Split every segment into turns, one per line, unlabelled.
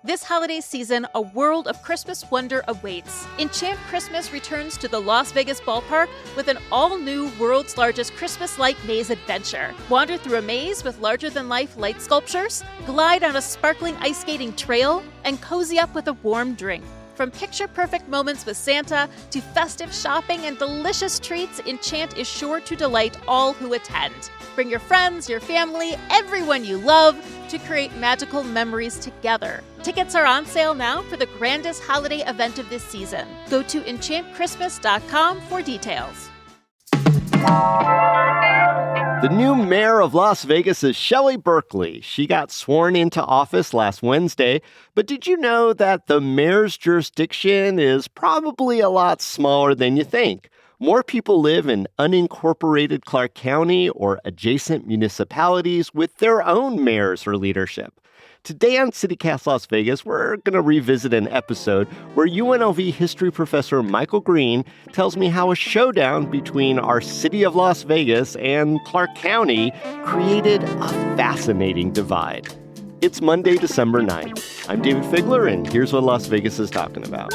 This holiday season, a world of Christmas wonder awaits. Enchant Christmas returns to the Las Vegas ballpark with an all-new world's largest Christmas-like maze adventure. Wander through a maze with larger-than-life light sculptures, glide on a sparkling ice skating trail, and cozy up with a warm drink. From picture-perfect moments with Santa to festive shopping and delicious treats, Enchant is sure to delight all who attend. Bring your friends, your family, everyone you love to create magical memories together. Tickets are on sale now for the grandest holiday event of this season. Go to enchantchristmas.com for details.
The new mayor of Las Vegas is Shelley Berkeley. She got sworn into office last Wednesday, but did you know that the mayor's jurisdiction is probably a lot smaller than you think? More people live in unincorporated Clark County or adjacent municipalities with their own mayors or leadership. Today on CityCast Las Vegas, we're going to revisit an episode where UNLV history professor Michael Green tells me how a showdown between our city of Las Vegas and Clark County created a fascinating divide. It's Monday, December 9th. I'm Dayvid Figler, and here's what Las Vegas is talking about.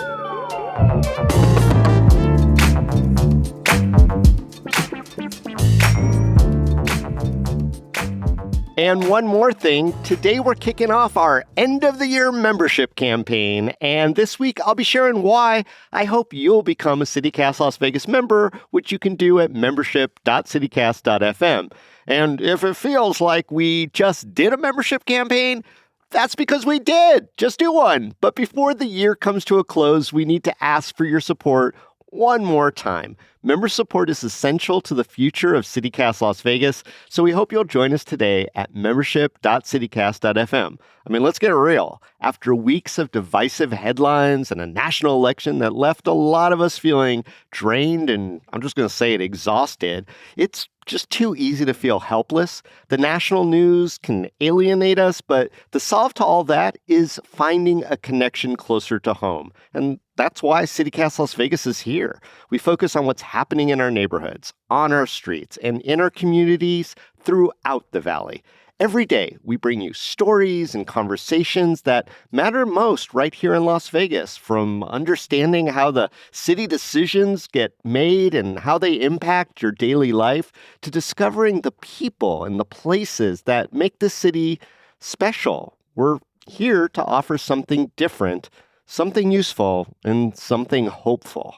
And one more thing, today we're kicking off our end-of-the-year membership campaign, and this week I'll be sharing why I hope you'll become a CityCast Las Vegas member, which you can do at membership.citycast.fm. And if it feels like we just did a membership campaign, that's because we did. Just do one. But before the year comes to a close, we need to ask for your support one more time. Member support is essential to the future of CityCast Las Vegas, so we hope you'll join us today at membership.citycast.fm. I mean, let's get real. After weeks of divisive headlines and a national election that left a lot of us feeling drained and, I'm just going to say it, exhausted, it's just too easy to feel helpless. The national news can alienate us, but the solve to all that is finding a connection closer to home. And that's why CityCast Las Vegas is here. We focus on what's happening in our neighborhoods, on our streets, and in our communities throughout the valley. Every day, we bring you stories and conversations that matter most right here in Las Vegas, from understanding how the city decisions get made and how they impact your daily life, to discovering the people and the places that make the city special. We're here to offer something different, something useful, and something hopeful.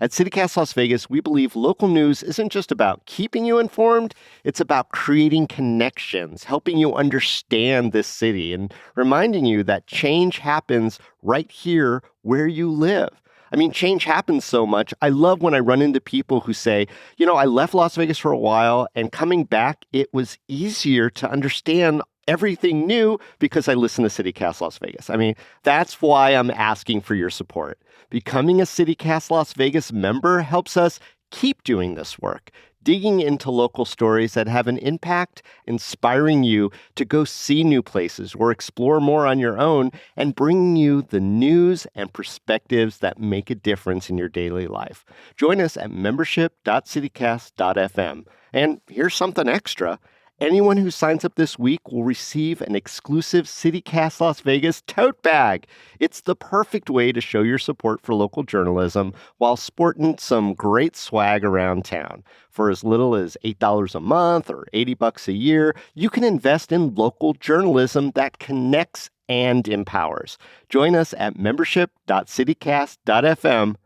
At CityCast Las Vegas, we believe local news isn't just about keeping you informed, it's about creating connections, helping you understand this city, and reminding you that change happens right here where you live. I mean, change happens so much. I love when I run into people who say, you know, I left Las Vegas for a while, and coming back, it was easier to understand everything new because I listen to CityCast Las Vegas. I mean, that's why I'm asking for your support. Becoming a CityCast Las Vegas member helps us keep doing this work, digging into local stories that have an impact, inspiring you to go see new places or explore more on your own, and bringing you the news and perspectives that make a difference in your daily life. Join us at membership.citycast.fm. And here's something extra. Anyone who signs up this week will receive an exclusive CityCast Las Vegas tote bag. It's the perfect way to show your support for local journalism while sporting some great swag around town. For as little as $8 a month or $80 a year, you can invest in local journalism that connects and empowers. Join us at membership.citycast.fm.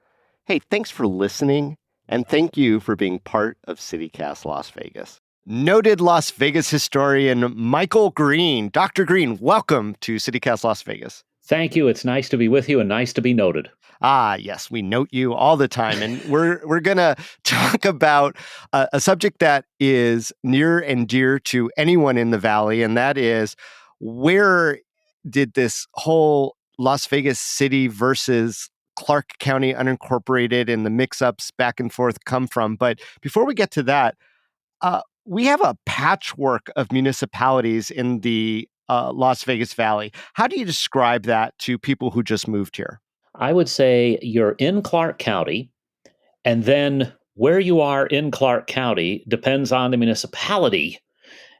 Hey, thanks for listening, and thank you for being part of CityCast Las Vegas. Noted Las Vegas historian Michael Green. Dr. Green, welcome to CityCast Las Vegas.
Thank you. It's nice to be with you and nice to be noted.
Ah, yes, we note you all the time. And we're going to talk about a subject that is near and dear to anyone in the Valley, and that is, where did this whole Las Vegas city versus Clark County unincorporated and the mix-ups back and forth come from? But before we get to that, we have a patchwork of municipalities in the Las Vegas Valley. How do you describe that to people who just moved here?
I would say you're in Clark County, and then where you are in Clark County depends on the municipality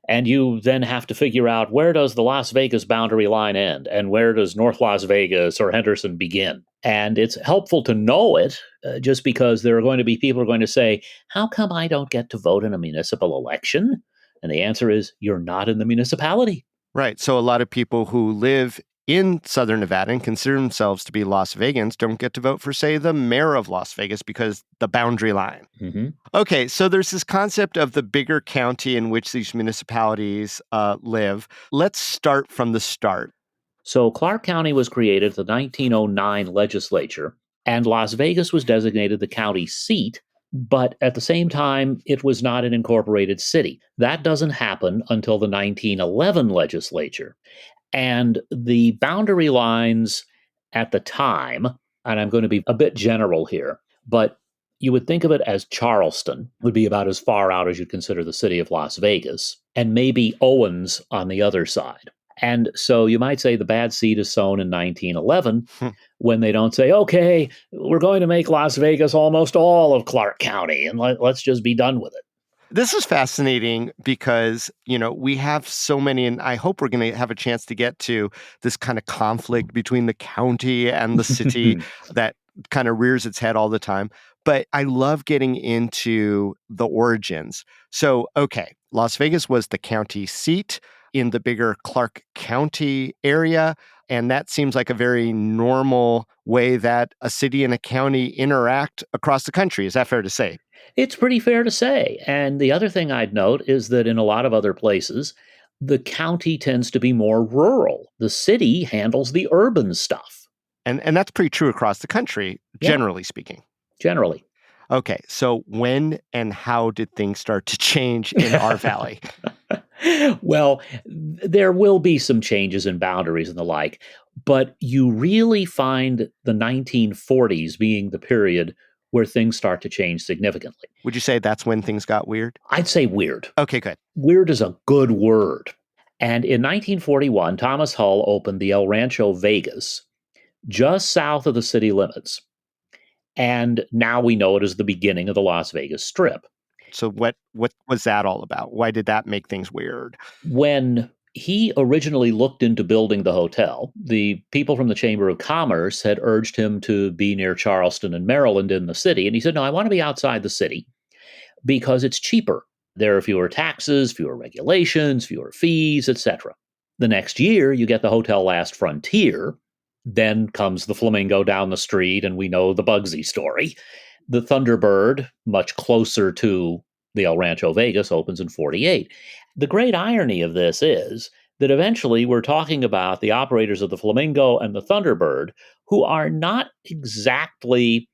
And you then have to figure out, where does the Las Vegas boundary line end and where does North Las Vegas or Henderson begin? And it's helpful to know it, just because there are going to be people who are going to say, how come I don't get to vote in a municipal election? And the answer is, you're not in the municipality.
Right. So a lot of people who live in Southern Nevada and consider themselves to be Las Vegans don't get to vote for, say, the mayor of Las Vegas because the boundary line.
Mm-hmm.
Okay, so there's this concept of the bigger county in which these municipalities live. Let's start from the start.
So Clark County was created at the 1909 legislature, and Las Vegas was designated the county seat, but at the same time, it was not an incorporated city. That doesn't happen until the 1911 legislature. And the boundary lines at the time, and I'm going to be a bit general here, but you would think of it as Charleston would be about as far out as you'd consider the city of Las Vegas, and maybe Owens on the other side. And so you might say the bad seed is sown in 1911 when they don't say, okay, we're going to make Las Vegas almost all of Clark County, and let's just be done with it.
This is fascinating because, we have so many, and I hope we're going to have a chance to get to this kind of conflict between the county and the city that kind of rears its head all the time. But I love getting into the origins. So, okay, Las Vegas was the county seat in the bigger Clark County area. And that seems like a very normal way that a city and a county interact across the country. Is that fair to say?
It's pretty fair to say. And the other thing I'd note is that in a lot of other places, the county tends to be more rural. The city handles the urban stuff.
And that's pretty true across the country, generally speaking.
Generally.
Okay, so when and how did things start to change in our valley?
Well, there will be some changes in boundaries and the like, but you really find the 1940s being the period where things start to change significantly.
Would you say that's when things got weird?
I'd say weird.
Okay, good.
Weird is a good word. And in 1941, Thomas Hull opened the El Rancho Vegas, just south of the city limits. And now we know it as the beginning of the Las Vegas Strip.
So what was that all about? Why did that make things weird?
When he originally looked into building the hotel, the people from the Chamber of Commerce had urged him to be near Charleston and Maryland in the city. And he said, no, I want to be outside the city because it's cheaper. There are fewer taxes, fewer regulations, fewer fees, etc. The next year, you get the Hotel Last Frontier. Then comes the Flamingo down the street, and we know the Bugsy story. The Thunderbird, much closer to the El Rancho Vegas, opens in 48. The great irony of this is that eventually we're talking about the operators of the Flamingo and the Thunderbird, who are not exactly,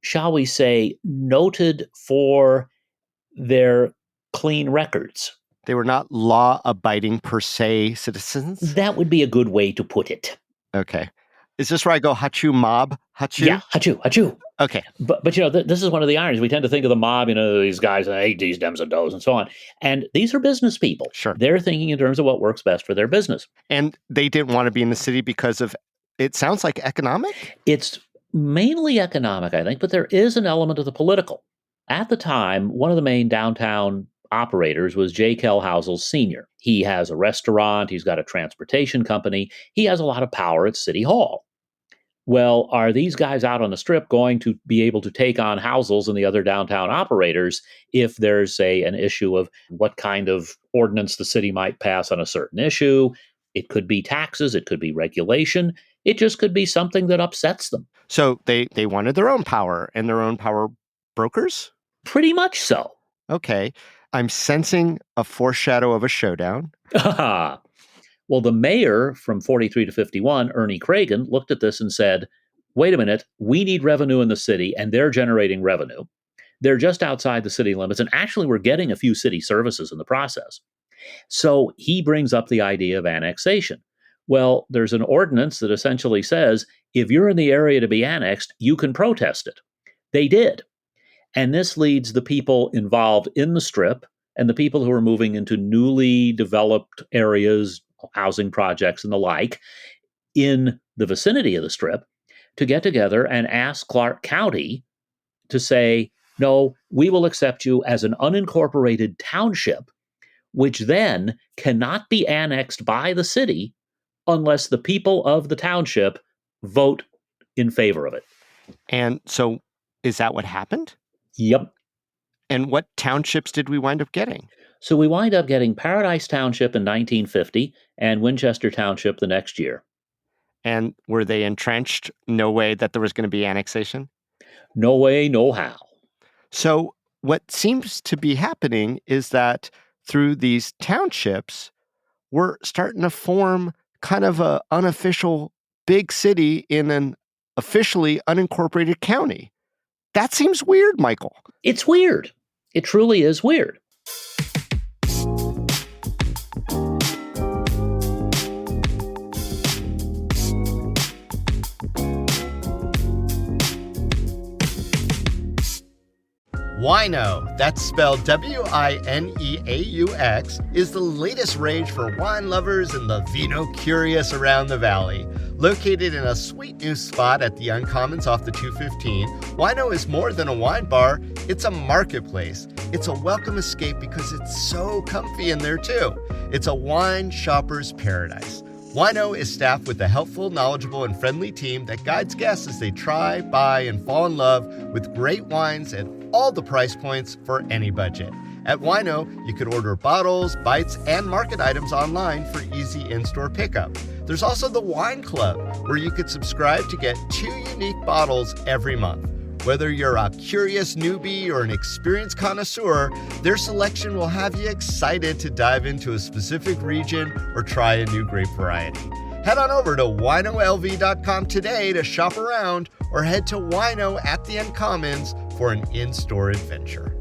shall we say, noted for their clean records.
They were not law-abiding per se citizens?
That would be a good way to put it.
Okay. Is this where I go, hachu mob? Hachu?
Yeah, hachu.
Okay.
But this is one of the ironies. We tend to think of the mob, these guys, I hate these dems and does and so on. And these are business people.
Sure.
They're thinking in terms of what works best for their business.
And they didn't want to be in the city because of, it sounds like economic?
It's mainly economic, I think, but there is an element of the political. At the time, one of the main downtown operators was J. Kellhausel Sr. He has a restaurant, he's got a transportation company, he has a lot of power at City Hall. Well, are these guys out on the strip going to be able to take on Housels and the other downtown operators if there's, say, an issue of what kind of ordinance the city might pass on a certain issue? It could be taxes, it could be regulation, it just could be something that upsets them.
So they wanted their own power and their own power brokers?
Pretty much so.
Okay. I'm sensing a foreshadow of a showdown.
Well, the mayor from 43 to 51, Ernie Cragen, looked at this and said, wait a minute, we need revenue in the city, and they're generating revenue. They're just outside the city limits, and actually we're getting a few city services in the process. So he brings up the idea of annexation. Well, there's an ordinance that essentially says, if you're in the area to be annexed, you can protest it. They did. And this leads the people involved in the strip and the people who are moving into newly developed areas, housing projects and the like, in the vicinity of the strip to get together and ask Clark County to say, no, we will accept you as an unincorporated township which then cannot be annexed by the city unless the people of the township vote in favor of it.
And so is that what happened?
Yep.
And what townships did we wind up getting?
So we wind up getting Paradise Township in 1950 and Winchester Township the next year.
And were they entrenched? No way that there was going to be annexation?
No way, no how.
So what seems to be happening is that through these townships, we're starting to form kind of an unofficial big city in an officially unincorporated county. That seems weird, Michael.
It's weird. It truly is weird.
Wino, that's spelled Wineaux, is the latest rage for wine lovers and the vino curious around the valley. Located in a sweet new spot at the Uncommons off the 215, Wino is more than a wine bar, it's a marketplace. It's a welcome escape because it's so comfy in there too. It's a wine shopper's paradise. Wino is staffed with a helpful, knowledgeable, and friendly team that guides guests as they try, buy, and fall in love with great wines at all the price points for any budget. At Wino, you could order bottles, bites, and market items online for easy in-store pickup. There's also the Wine Club, where you could subscribe to get 2 unique bottles every month. Whether you're a curious newbie or an experienced connoisseur, their selection will have you excited to dive into a specific region or try a new grape variety. Head on over to winolv.com today to shop around, or head to Wino at the Uncommons for an in-store adventure.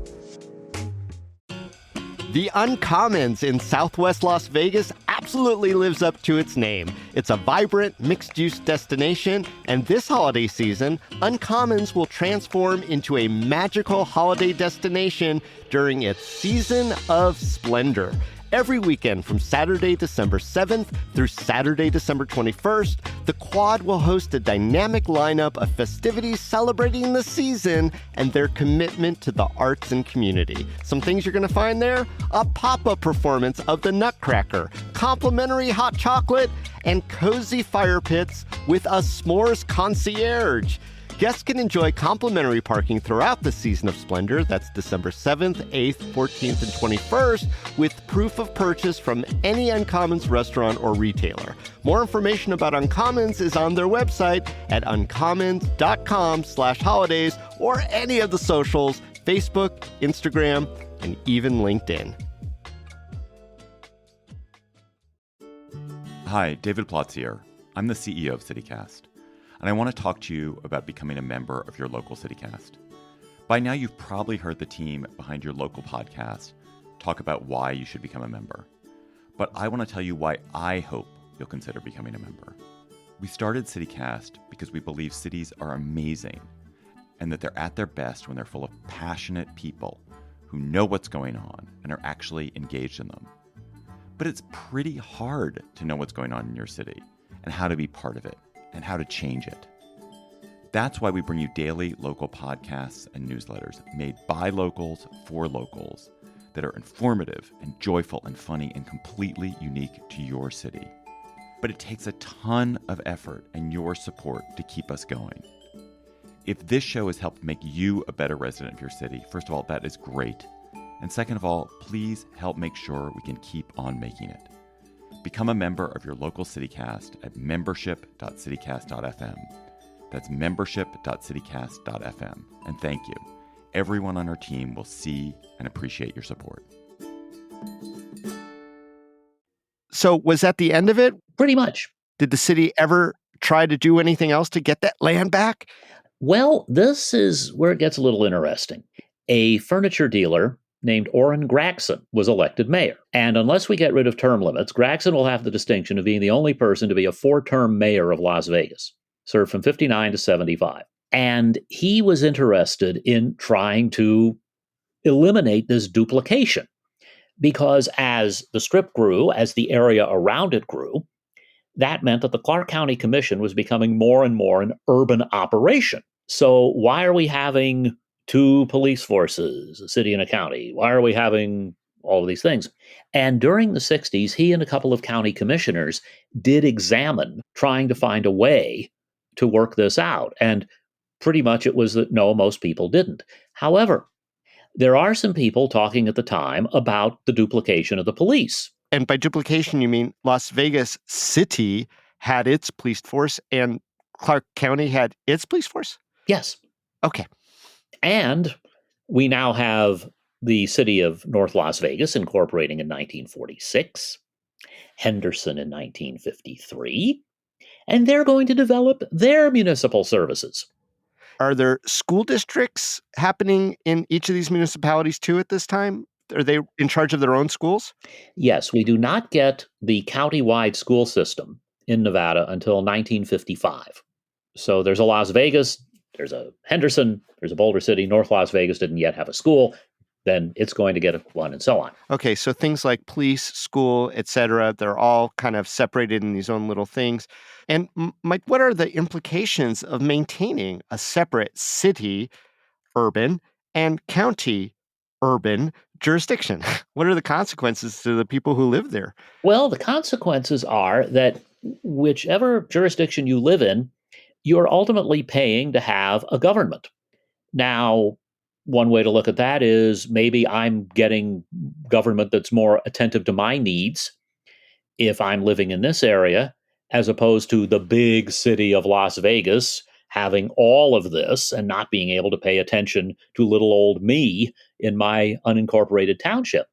The Uncommons in Southwest Las Vegas absolutely lives up to its name. It's a vibrant, mixed-use destination, and this holiday season, Uncommons will transform into a magical holiday destination during its Season of Splendor. Every weekend from Saturday, December 7th through Saturday, December 21st, the Quad will host a dynamic lineup of festivities celebrating the season and their commitment to the arts and community. Some things you're going to find there: a pop-up performance of the Nutcracker, complimentary hot chocolate, and cozy fire pits with a s'mores concierge. Guests can enjoy complimentary parking throughout the Season of Splendor, that's December 7th, 8th, 14th, and 21st, with proof of purchase from any Uncommons restaurant or retailer. More information about Uncommons is on their website at uncommons.com/holidays, or any of the socials, Facebook, Instagram, and even LinkedIn.
Hi, David Plotz here. I'm the CEO of CityCast, and I want to talk to you about becoming a member of your local CityCast. By now, you've probably heard the team behind your local podcast talk about why you should become a member. But I want to tell you why I hope you'll consider becoming a member. We started CityCast because we believe cities are amazing and that they're at their best when they're full of passionate people who know what's going on and are actually engaged in them. But it's pretty hard to know what's going on in your city and how to be part of it and how to change it. That's why we bring you daily local podcasts and newsletters made by locals for locals that are informative and joyful and funny and completely unique to your city. But it takes a ton of effort and your support to keep us going. If this show has helped make you a better resident of your city, first of all, that is great. And second of all, please help make sure we can keep on making it. Become a member of your local CityCast at membership.citycast.fm. That's membership.citycast.fm. And thank you. Everyone on our team will see and appreciate your support.
So was that the end of it?
Pretty much.
Did the city ever try to do anything else to get that land back?
Well, this is where it gets a little interesting. A furniture dealer named Orrin Gregson was elected mayor. And unless we get rid of term limits, Gregson will have the distinction of being the only person to be a 4-term mayor of Las Vegas, served from 59 to 75. And he was interested in trying to eliminate this duplication, because as the Strip grew, as the area around it grew, that meant that the Clark County Commission was becoming more and more an urban operation. So why are we having 2 police forces, a city and a county? Why are we having all of these things. And during the 60s, he and a couple of county commissioners did examine trying to find a way to work this out. And pretty much it was that no, most people didn't. However, there are some people talking at the time about the duplication of the police.
And by duplication, you mean Las Vegas City had its police force and Clark County had its police force?
Yes.
Okay.
And we now have the city of North Las Vegas incorporating in 1946, Henderson in 1953, and they're going to develop their municipal services.
Are there school districts happening in each of these municipalities too at this time? Are they in charge of their own schools?
Yes, we do not get the county-wide school system in Nevada until 1955. So there's a Las Vegas, there's a Henderson, there's a Boulder City. North Las Vegas didn't yet have a school. Then it's going to get one, and so on.
Okay, so things like police, school, etc., they're all kind of separated in these own little things. And Mike, what are the implications of maintaining a separate city, urban, and county, urban jurisdiction? What are the consequences to the people who live there?
Well, the consequences are that whichever jurisdiction you live in, you're ultimately paying to have a government. Now, one way to look at that is maybe I'm getting government that's more attentive to my needs if I'm living in this area, as opposed to the big city of Las Vegas having all of this and not being able to pay attention to little old me in my unincorporated township.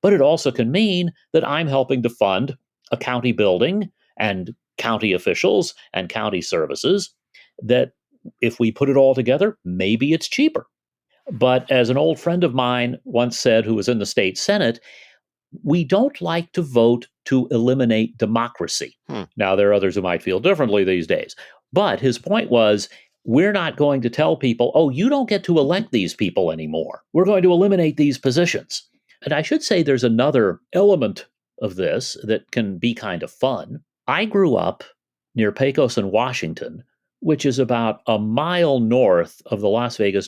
But it also can mean that I'm helping to fund a county building and county officials and county services that, if we put it all together, maybe it's cheaper. But as an old friend of mine once said, who was in the state Senate, we don't like to vote to eliminate democracy. Now, there are others who might feel differently these days. But his point was, we're not going to tell people, oh, you don't get to elect these people anymore. We're going to eliminate these positions. And I should say there's another element of this that can be kind of fun. I grew up near Pecos in Washington, which is about a mile north of the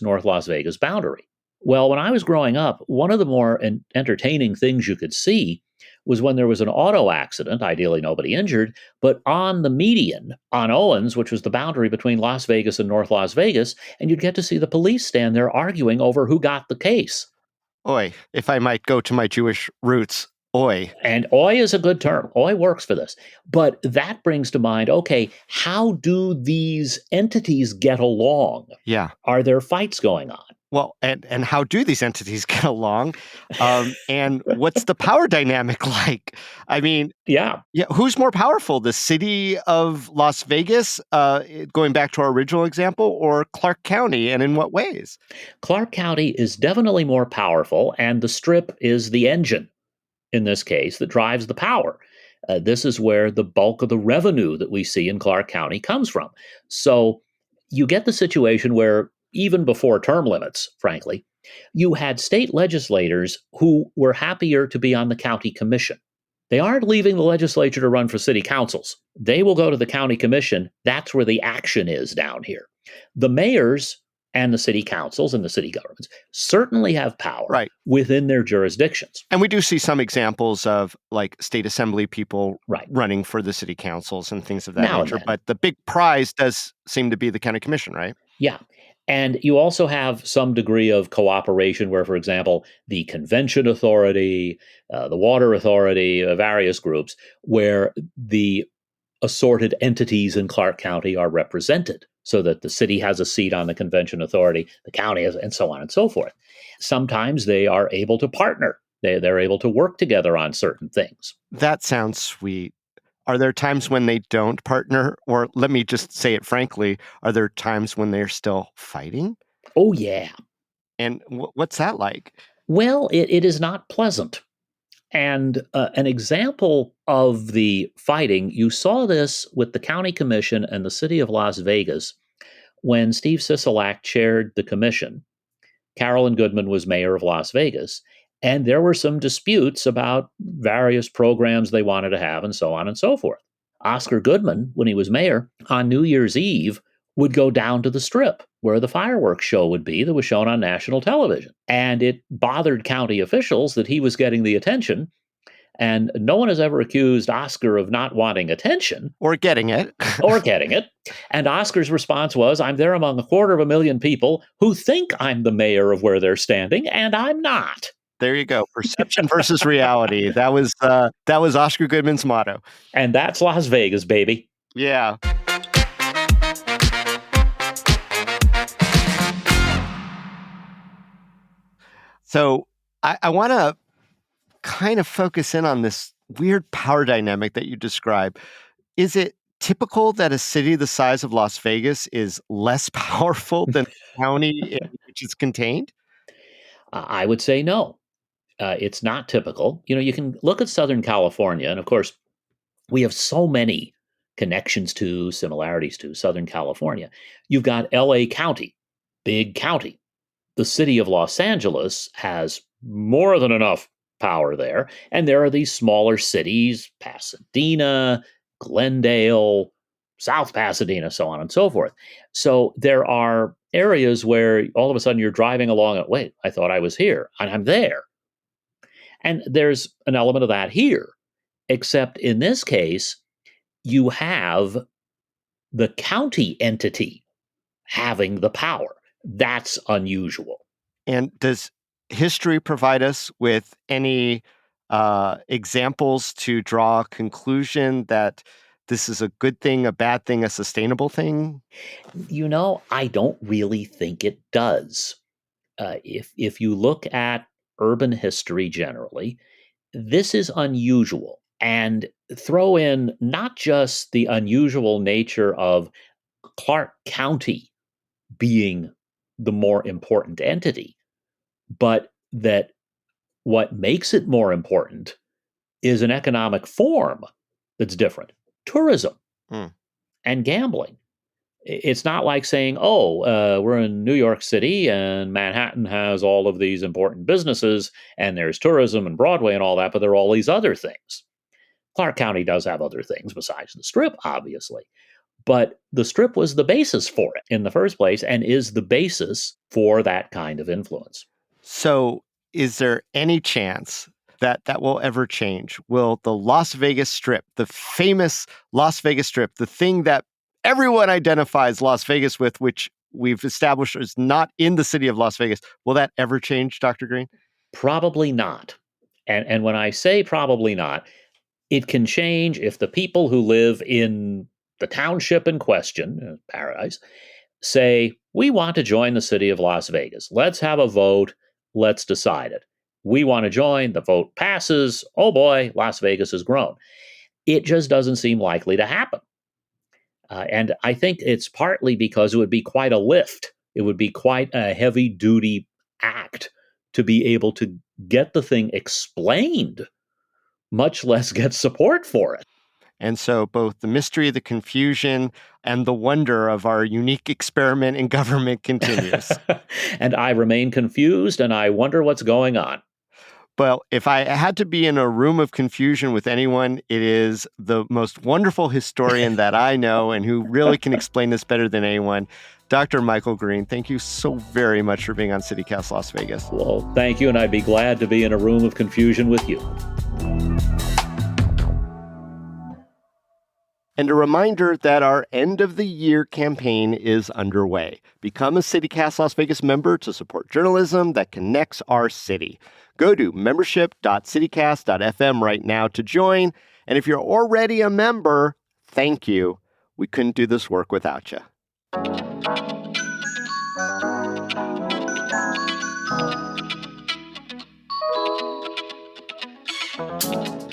North Las Vegas boundary. Well, when I was growing up, one of the more entertaining things you could see was when there was an auto accident, ideally nobody injured, but on the median, on Owens, which was the boundary between Las Vegas and North Las Vegas, and you'd get to see the police stand there arguing over who got the case.
Oi, if I might go to my Jewish roots, oi.
And oi is a good term. Oi works for this. But that brings to mind, okay, how do these entities get along?
Yeah.
Are there fights going on?
Well, and how do these entities get along? And what's the power dynamic like? I mean,
yeah,
who's more powerful, the city of Las Vegas, going back to our original example, or Clark County, and in what ways?
Clark County is definitely more powerful, and the Strip is the engine, in this case, that drives the power. This is where the bulk of the revenue that we see in Clark County comes from. So you get the situation where, even before term limits, frankly, you had state legislators who were happier to be on the county commission. They aren't leaving the legislature to run for city councils. They will go to the county commission. That's where the action is down here. The mayors and the city councils and the city governments certainly have power within their jurisdictions.
And we do see some examples of like state assembly people running for the city councils and things of that nature. But the big prize does seem to be the county commission, right?
Yeah. And you also have some degree of cooperation where, for example, the convention authority, the water authority, various groups, where the assorted entities in Clark County are represented, so that the city has a seat on the convention authority, the county has, and so on and so forth. Sometimes they are able to partner. They're able to work together on certain things.
That sounds sweet. Are there times when they don't partner? Or let me just say it frankly, are there times when they're still fighting?
Oh, yeah.
And what's that like?
Well, it is not pleasant. And an example of the fighting, you saw this with the county commission and the city of Las Vegas when Steve Sisolak chaired the commission. Carolyn Goodman was mayor of Las Vegas, and there were some disputes about various programs they wanted to have and so on and so forth. Oscar Goodman, when he was mayor, on New Year's Eve, would go down to the Strip where the fireworks show would be that was shown on national television. And it bothered county officials that he was getting the attention. And no one has ever accused Oscar of not wanting attention.
Or getting it.
Or getting it. And Oscar's response was, I'm there among 250,000 people who think I'm the mayor of where they're standing, and I'm not.
There you go. Perception versus reality. That was Oscar Goodman's motto.
And that's Las Vegas, baby.
Yeah. So I want to kind of focus in on this weird power dynamic that you describe. Is it typical that a city the size of Las Vegas is less powerful than the county in which it's contained?
I would say no. It's not typical. You can look at Southern California, and of course, we have so many connections to, similarities to Southern California. You've got LA County, big county. The city of Los Angeles has more than enough power there. And there are these smaller cities, Pasadena, Glendale, South Pasadena, so on and so forth. So there are areas where all of a sudden you're driving along and, wait, I thought I was here, and I'm there. And there's an element of that here, except in this case, you have the county entity having the power. That's unusual.
And does history provide us with any examples to draw a conclusion that this is a good thing, a bad thing, a sustainable thing?
I don't really think it does. If you look at urban history generally, this is unusual. And throw in not just the unusual nature of Clark County being the more important entity, but that what makes it more important is an economic form that's different. Tourism and gambling. It's not like saying, we're in New York City and Manhattan has all of these important businesses and there's tourism and Broadway and all that, but there are all these other things. Clark County does have other things besides the Strip, obviously. But the Strip was the basis for it in the first place and is the basis for that kind of influence.
So is there any chance that will ever change? Will the Las Vegas Strip, the famous Las Vegas Strip, the thing that everyone identifies Las Vegas with, which we've established is not in the city of Las Vegas, will that ever change, Dr. Green?
Probably not. And when I say probably not, it can change if the people who live in the township in question, Paradise, say, we want to join the city of Las Vegas. Let's have a vote. Let's decide it. We want to join. The vote passes. Oh boy, Las Vegas has grown. It just doesn't seem likely to happen. And I think it's partly because it would be quite a lift. It would be quite a heavy-duty act to be able to get the thing explained, much less get support for it.
And so both the mystery, the confusion, and the wonder of our unique experiment in government continues.
And I remain confused, and I wonder what's going on.
Well, if I had to be in a room of confusion with anyone, it is the most wonderful historian that I know and who really can explain this better than anyone, Dr. Michael Green. Thank you so very much for being on CityCast Las Vegas.
Well, thank you, and I'd be glad to be in a room of confusion with you.
And a reminder that our end of the year campaign is underway. Become a CityCast Las Vegas member to support journalism that connects our city. Go to membership.citycast.fm right now to join. And if you're already a member, thank you. We couldn't do this work without you.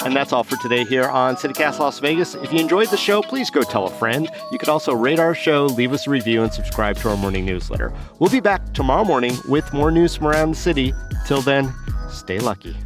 And that's all for today here on CityCast Las Vegas. If you enjoyed the show, please go tell a friend. You could also rate our show, leave us a review, and subscribe to our morning newsletter. We'll be back tomorrow morning with more news from around the city. Till then, stay lucky.